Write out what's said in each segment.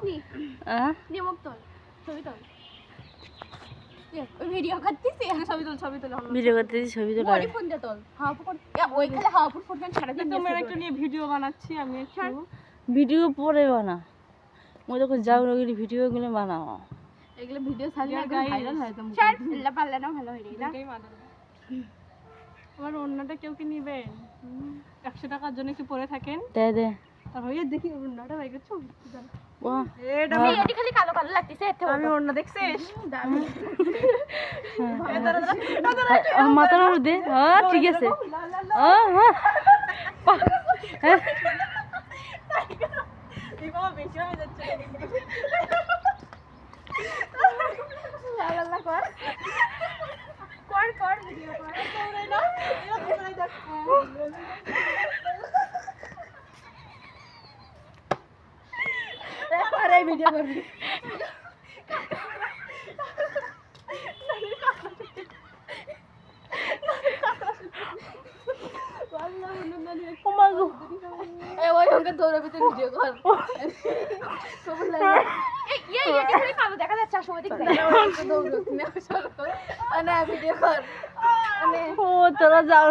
নি নিমক তোল ছবি তোল ভিডিও করতেছি ছবি তোল ভিডিও করতেছি ছবি তোল ওই ফোন দে তোল হাফুর ওই খালি হাফুর ফোন ছাড়া দিন তোমার একটু নিয়ে ভিডিও বানাচ্ছি আমি একটু ভিডিও পরে বানা মই তো যাও রগির ভিডিও গুলো বানাও এগুলো ভিডিও ছাড়লে ভাইরাল হয় তো স্যার এলা পারলে না ভালো হয়ে গেল আমার অন্যটা কেউ কি নেবেন 100 টাকার জন্য কি পরে থাকেন দে দে তারপর এই দেখি অন্যটা ভাই গেছো বাহ এটা এই খালি কালো কালো লাগতেছে এতে আমি অন্য দেখছিস দামি মাথা নাড়ু দে হ্যাঁ ঠিক আছে এই বাবা বেশি হয়ে যাচ্ছে লালা কর কর কর ভিডিও কর তোরাই না এরা তোরাই দেখ আরে ভিডিও করবি এ ওই ওকে তোর ভিতরে ভিডিও কর সবুজ লাগে এই খালি কালো দেখা যাচ্ছে আসলে দেখতে দৌড়ো তুমি আনা ভিডিও কর ও তোরা যাও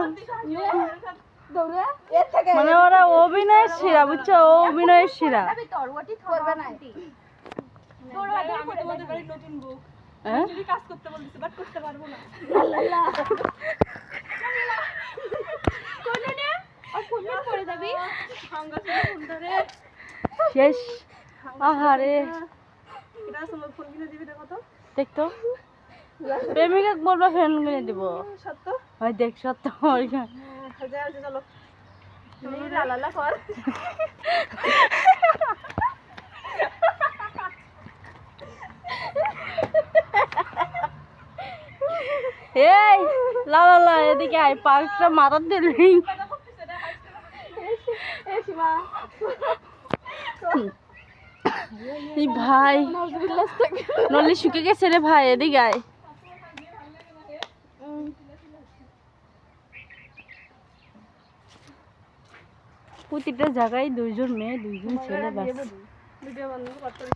দৌড়া এর থেকে মানে ওরা অভিনয়ের সেরা বুঝছো অভিনয়ের সেরা আমি তোর ওটি করবে না তোর ওটি আমি তোমাদের বাড়ির নতুন বউ হ্যাঁ যদি কাজ করতে বলতেছি বাট করতে পারবো না লালা কোন নে আর কোন পড়ে যাবি হাঙ্গা ছিল ফোনটা রে শেষ আহারে এটা আসলে ফোন কিনে দিবি দেখো তো দেখতো প্রেমিকা বলবো ফ্রেন্ড কিনে দিব সত্য হয় দেখ সত্য যাও চলো তুমি লালা কর এই লা লা লা এদিকে আয় পার্কটা মাথার দিলি এ শিবা এই ভাই নলি শুকে গেছে রে ভাই এদিকে আয় প্রতিটা জায়গায় দুইজন মেয়ে দুইজন ছেলে বাস ভিডিও বন্ধ করতে